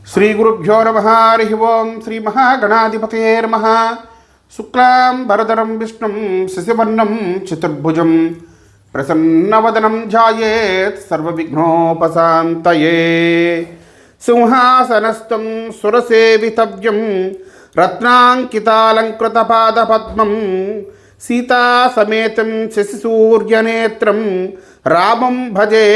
श्रीगुरुभ्यो नमः। हरिः ओं। श्रीमहागणाधिपतये नमः। शुक्लाम्बरधरं विष्णुं शशिवर्णं चतुर्भुजं प्रसन्नवदनं ध्यायेत् सर्वविघ्नोपशान्तये। सिंहासनस्थं सुरसेवितव्यं रत्नाङ्कितालङ्कृतपादपद्मं सीतासमेतं शशिसूर्यनेत्रं रामं भजे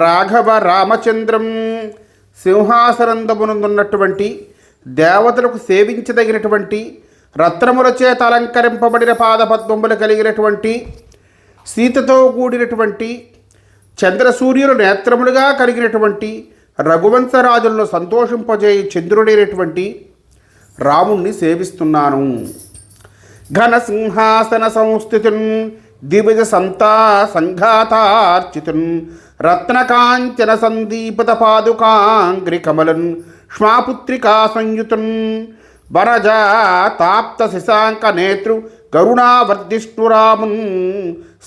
రాఘవ రామచంద్రం. సింహాసనందమునందున్నటువంటి దేవతలకు సేవించదగినటువంటి రత్నముల చేత అలంకరింపబడిన పాదపద్మములు కలిగినటువంటి సీతతో కూడినటువంటి చంద్రసూర్యుల నేత్రములుగా కలిగినటువంటి రఘువంశరాజులను సంతోషింపజేయ చంద్రుడైనటువంటి రాముణ్ణి సేవిస్తున్నాను. ఘన సింహాసన సంస్థితున్ దివిజ సంతా సంఘాతార్చితున్ రత్నకాంచన సందీపత పాదుకాంగ్రి కమలన్ ష్మాపుత్రికా సంయుతున్ వనజా తాప్త శశాంక నేతృ కరుణావర్ధిష్ణురామున్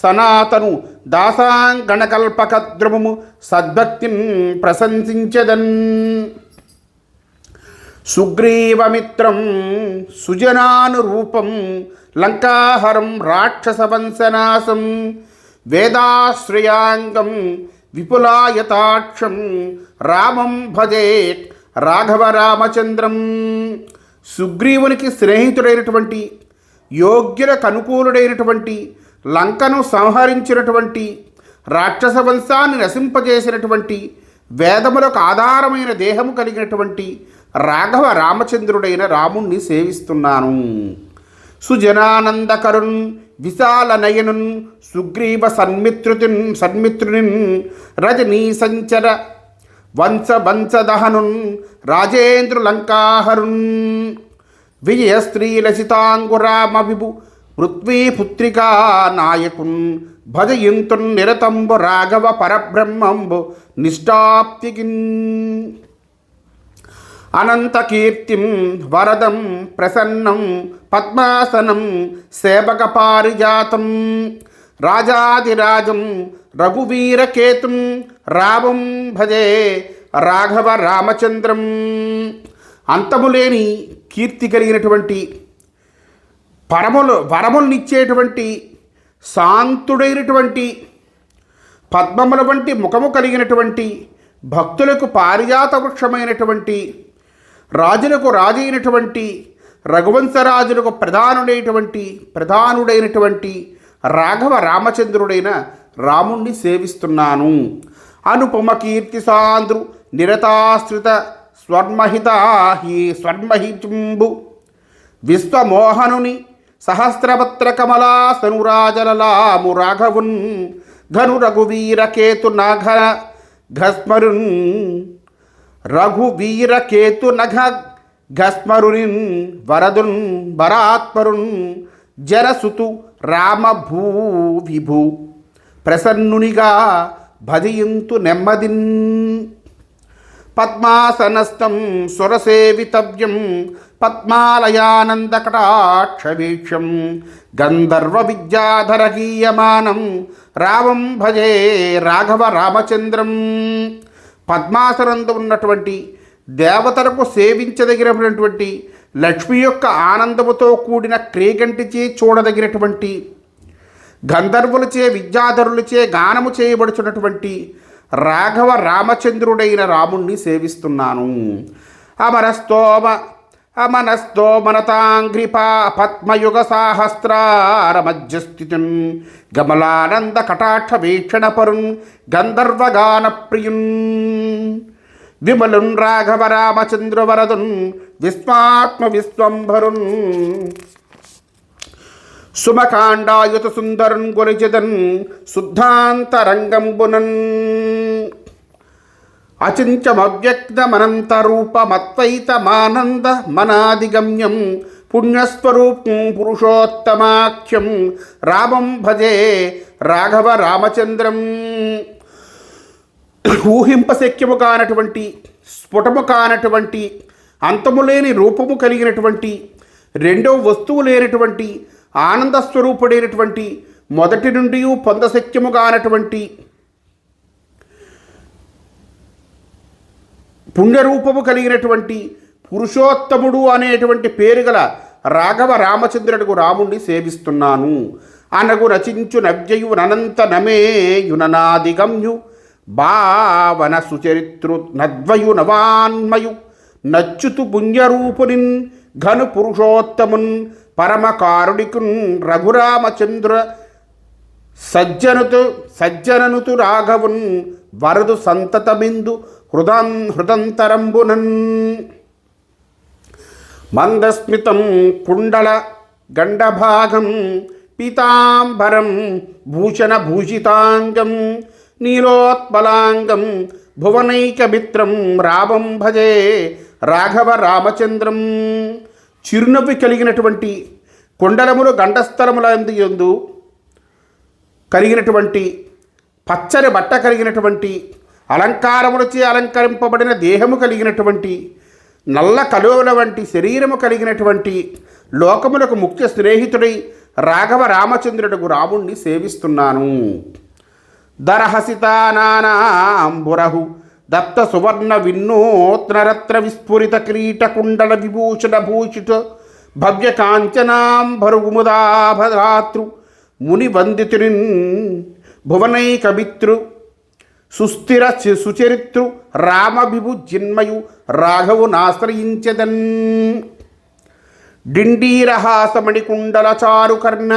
సనాతను దాసాంగణకల్పకద్రుమము సద్భక్తిన్ ప్రశంసించదన్. సుగ్రీవమిత్రం సుజనానురూపం లంకాహరం రాక్షసవంశనాశం వేదాశ్రయాంగం విపులాయతాక్షం రామం భజే రాఘవ రామచంద్రం. సుగ్రీవునికి స్నేహితుడైనటువంటి యోగ్యులకు అనుకూలుడైనటువంటి లంకను సంహరించినటువంటి రాక్షస వంశాన్ని నశింపజేసినటువంటి వేదములకు ఆధారమైన దేహము కలిగినటువంటి రాఘవ రామచంద్రుడైన రాముణ్ణి సేవిస్తున్నాను. సుజనానందకరున్ విశాల నయనున్ సుగ్రీవ సన్మిత్రునిన్ రజనీ సంచర వంశదహనున్ రాజేంద్రులంకాహరున్ విజయస్త్రీలసితాంగురామ విభు పృథ్వీపుత్రికా నాయకున్ భజయంతున్ నిరతంబు రాఘవ పరబ్రహ్మంబు నిష్టాప్తికిన్. అనంతకీర్తిం వరదం ప్రసన్నం పద్మాసనం సేవక పారిజాతం రాజాదిరాజం రఘువీరకేతుం రామం భజే రాఘవ రామచంద్రం. అంతములేని కీర్తి కలిగినటువంటి వరములనిచ్చేటువంటి శాంతుడైనటువంటి పద్మముల వంటి ముఖము కలిగినటువంటి భక్తులకు పారిజాత వృక్షమైనటువంటి రాజులకు రాజైనటువంటి రఘువంశరాజులకు ప్రధానుడైనటువంటి రాఘవ రామచంద్రుడైన రాముణ్ణి సేవిస్తున్నాను. అనుపమ కీర్తి సాంద్రు నిరతాశ్రిత స్వర్మహింబు విశ్వమోహనుని సహస్రపత్ర కమలాసనురాజలలాము రాఘవున్ ఘను రఘువీరకేతు నఘ ఘస్మరున్ రఘువీరకేతు నఘ ఘస్మరునిన్ వరదున్ వరాత్మరున్ జరసుతు రామభూ విభు ప్రసన్నునిగా భజయంతు నెమ్మదిన్. పద్మాసనస్థం సురసేవితవ్యం పద్మాలయానందకటాక్షవీక్షం గంధర్వ విద్యాధరగీయమానం రామం భజే రాఘవ రామచంద్రం. పద్మాసనందు ఉన్నటువంటి దేవతలకు సేవించదగినటువంటి లక్ష్మి యొక్క ఆనందముతో కూడిన క్రీగంటిచే చూడదగినటువంటి గంధర్వులచే విద్యాధరులచే గానము చేయబడుచున్నటువంటి రాఘవ రామచంద్రుడైన రాముణ్ణి సేవిస్తున్నాను. అమనస్తోమనతాంఘ్రిపా పద్మయుగ సాహస్రారమధ్యస్థితున్ గమలానంద కటాక్ష వీక్షణ పరున్ గంధర్వగాన ప్రియున్ విమలున్ రాఘవ రామచంద్ర వరదున్ విశ్వాత్మ విశ్వంభరున్ సుమకాండాయుత సుందరున్ గురిజదన్ శుద్ధాంతరంగంబునన్ అచించమవ్యక్తమనంతరూపమత్వైతమానంద మనాదిగమ్యం పుణ్యస్వరూపం పురుషోత్తమాఖ్యం రామం భజే రాఘవ రామచంద్రం. ఊహింపశక్యము కానటువంటి స్ఫుటము కానటువంటి అంతములేని రూపము కలిగినటువంటి రెండో వస్తువు లేనటువంటి ఆనందస్వరూపుడైనటువంటి మొదటి నుండి పొందశక్యము కానటువంటి పుణ్యరూపము కలిగినటువంటి పురుషోత్తముడు అనేటువంటి పేరు గల రాఘవ రామచంద్రుడికు రాముణ్ణి సేవిస్తున్నాను అనగు రచించు నవ్యయు ననంత నమేయుననాదిగమ్యు భావన సుచరిత్రు నద్వయు నవాన్మయు నచ్చుతు పుణ్యరూపునిన్ ఘను పురుషోత్తమున్ పరమకారుడికున్ రఘురామచంద్ర సజ్జననుతు రాఘవున్ వరదు సంతతమిందు హృదంతరంబునన్ మందస్మితం కుండల గండభాగం పీతాంబరం భూషణభూషితాంగం నీలోత్పలాంగం భువనైకమిత్రం రామం భజే రాఘవ రామచంద్రం. చిరునవ్వు కలిగినటువంటి కొండలములు గండస్థలముల యందు కలిగినటువంటి పచ్చని బట్ట కలిగినటువంటి అలంకారములచే అలంకరింపబడిన దేహము కలిగినటువంటి నల్ల కలువల వంటి శరీరము కలిగినటువంటి లోకములకు ముఖ్య స్నేహితుడై రాఘవ రామచంద్రుడుకు రాముణ్ణి సేవిస్తున్నాను. దరహసితానాంబురహు దత్త సువర్ణ విన్నోత్నరత్న విస్ఫురిత కిరీట కుండల విభూషణ భూషిత భవ్య కాంచనాంబరుగుముదాభరాతృ ముని వందితునిన్ భువనైకమిత్రు సుస్థిర సుచరిత్రు రామభిభు జిన్మయు రాఘవు నాశ్రయించదన్. డిండీరహాసమణికుండల చారుకర్ణ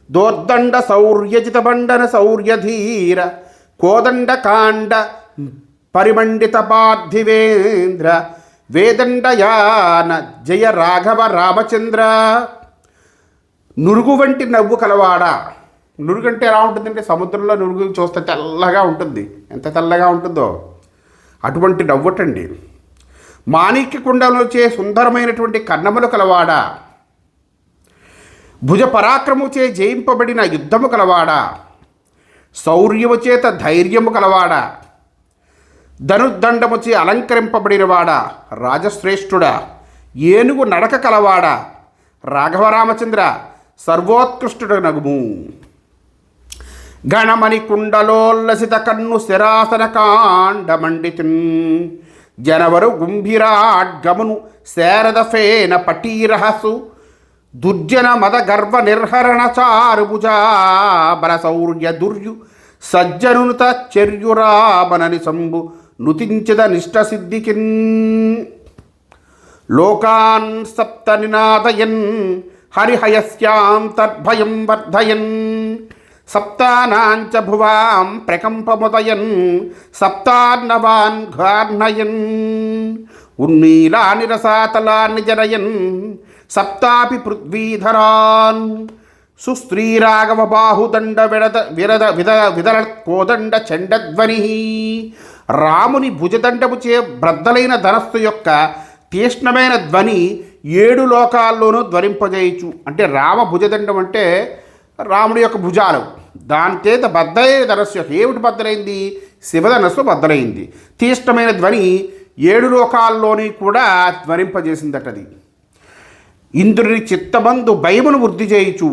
దోర్దండ శౌర్యజిత బండన శౌర్యధీర కోదండ కాండ పరిమండిత పార్థివేంద్ర వేదండయాన జయ రాఘవ రామచంద్ర. నురుగు వంటి నవ్వు కలవాడా. నురుగంటే ఎలా ఉంటుందంటే సముద్రంలో నురుగు చూస్తే తెల్లగా ఉంటుంది, ఎంత తెల్లగా ఉంటుందో అటువంటి నవ్వుటండి. మాణిక్య కుండలచే సుందరమైనటువంటి కన్నములు కలవాడా. భుజ పరాక్రముచే జయింపబడిన యుద్ధము కలవాడా. శౌర్యము చేత ధైర్యము కలవాడా. ధనుర్దండముచే అలంకరింపబడినవాడా. రాజశ్రేష్ఠుడా. ఏనుగు నడక కలవాడా. రాఘవరామచంద్ర సర్వోత్కృష్టుడ నగుము. గణమణి కుండలోల్లసిత కన్ను శరాసన కాండమండితున్ జనవరు గుంభిరాడ్గమును శారద ఫేన పటీరహసు దుర్జన మద గర్వ నిర్హరణ చారుభుజా బల శౌర్య దుర్యు సజ్జనుత చర్యురామనని సంబు నుతించద నిష్ట సిద్ధికిన్. లోకాన్ సప్త నినాదయన్ హరిహయస్యాం తద్భయం వర్ధయన్ సప్తానాంచ భువాం ప్రకంపముదయన్ సప్తాన్నవాన్ ఘార్ణయన్ ఉన్మీలాని రసాతలాన్ని జనయన్ సప్తాపి పృథ్వీధరాన్ సుస్త్రీరాఘవ బాహుదండ విదల కోదండ చండధ్వని. రాముని భుజదండముచే బ్రద్దలైన ధనస్సు యొక్క తీక్ష్ణమైన ధ్వని 7 లోకాల్లోనూ ధ్వనింపజేయచ్చు. అంటే రామ భుజదండం అంటే రాముడి యొక్క భుజాలు, దాని చేత బద్దలైన ధనస్సు యొక్క ఏమిటి బద్దలైంది? శివధనస్సు బద్దలైంది. తీక్ష్ణమైన ధ్వని 7 లోకాల్లోని కూడా ధ్వనింపజేసిందటది. ఇంద్రుని చిత్తమందు భయమును వృద్ధి చేయుచు.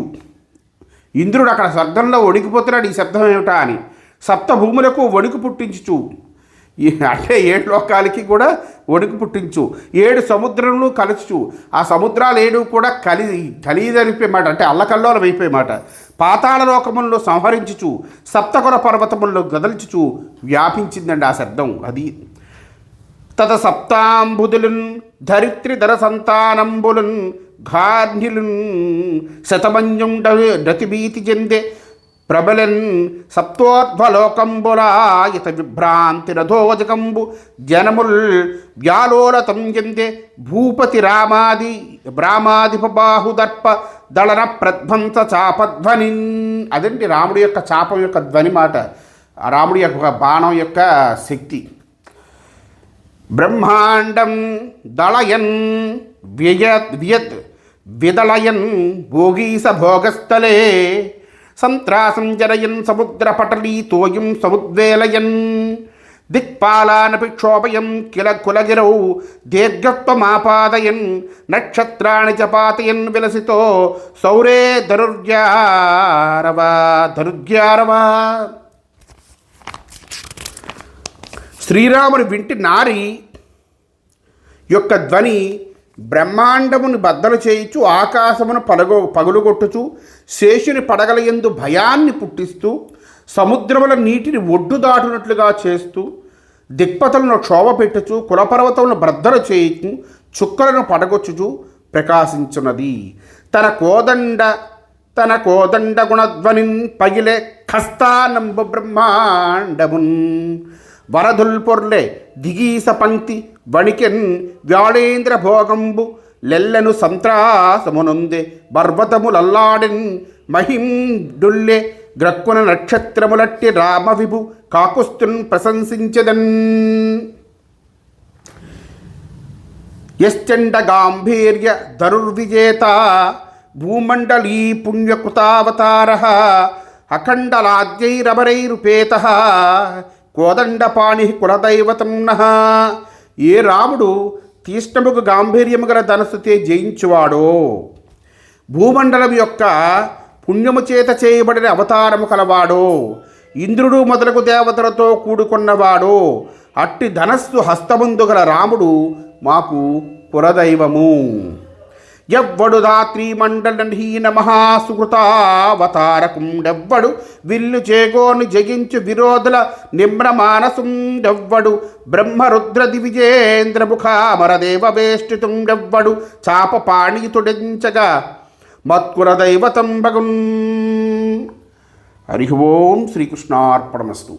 ఇంద్రుడు అక్కడ స్వర్గంలో వణికిపోతున్నాడు, ఈ శబ్దం ఏమిటా అని. సప్త భూములకు వణుకు పుట్టించుచు, అంటే 7 లోకాలకి కూడా వణుకు పుట్టించు. 7 సముద్రములు కలుచు, ఆ సముద్రాలు 7 కూడా కలిదనిపోయే మాట, అంటే అల్లకల్లోలం అయిపోయే మాట. పాతాళ లోకములను సంహరించుచు సప్తకుల పర్వతములను గదల్చుచు వ్యాపించిందండి ఆ శబ్దం. అది తత సప్తాంబుదులున్ ధరిత్రి ధర సంతానంబులున్ ఘార్ణిలున్ శతమంజుండ రతిభీతి చెందే ప్రబలన్ సప్తోర్ధ్వలోకంబులాయత విభ్రాంతి రథోజకంబు జనముల్ వ్యాలోలతం చెందే భూపతి బ్రామాధిప బాహుదర్ప దళన ప్రధ్వంస చాపధ్వని. అదండి రాముడి యొక్క చాపం యొక్క ధ్వని మాట, రాముడి యొక్క బాణం యొక్క శక్తి. బ్రహ్మాండం దళయన్ విదళయన్ భోగీస భోగస్థలే సంత్రాసం జరయన్ సముద్రపటలీ తోయం సముద్వేలయన్ దిక్పాలానపి క్షోభయం కిల కులగిరౌ దీర్ఘత్వమాపాదయన్ నక్షత్రాణి చ పాతయన్ విలసితో సౌరే ధనుర్యారవా. శ్రీరాముని వింటి నారి యొక్క ధ్వని బ్రహ్మాండమును బద్దలు చేయించు ఆకాశమును పగులుగొట్టుచు శేషుని పడగల యందు భయాన్ని పుట్టిస్తూ సముద్రముల నీటిని ఒడ్డు దాటునట్లుగా చేస్తూ దిక్పథలను క్షోభ పెట్టుచు కులపర్వతములను బ్రద్దలు చేయించు చుక్కలను పడగొచ్చుచు ప్రకాశించున్నది. తన కోదండ గుణధ్వనిన్ పగిలే ఖస్తానంబు బ్రహ్మాండమున్ వరదుల్ పొర్లే దిగీస పంక్తి వణికెన్ వ్యాళేంద్ర భోగంబు లెల్లెను సంత్రాసమునుందే పర్వతములల్లాడెన్ మహిం డుల్లె గ్రక్కున నక్షత్రములట్టి రామవిభు కాకుస్తున్ ప్రశంసించదన్. యశ్చండ గాంభీర్య ధనుర్విజేత భూమండలీ పుణ్యకృతావతార అఖండలాద్యైరమరైరుపేత కోదండపాణి కులదైవతం నః. ఏ రాముడు తీష్ణముకు గాంభీర్యము గల ధనస్సుతే జయించువాడో, భూమండలం యొక్క పుణ్యము చేత చేయబడిన అవతారము కలవాడో, ఇంద్రుడు మొదలగు దేవతలతో కూడుకున్నవాడో, అట్టి ధనస్సు హస్తముందు గల రాముడు మాకు పురదైవము. ఎవ్వడు ధాత్రీ మండలహీన మహాసుకృతావతారకుండెవ్వడు విల్లు చేగోని జగించు విరోధుల నిమ్ర మానసుండెవ్వడు బ్రహ్మరుద్ర దివిజేంద్ర ముఖామరదేవ వేష్టితుండెవ్వడు చాప పాణీతుడించగా మత్కుల దైవతం భగున్. హరి ఓం శ్రీకృష్ణార్పణమస్తు.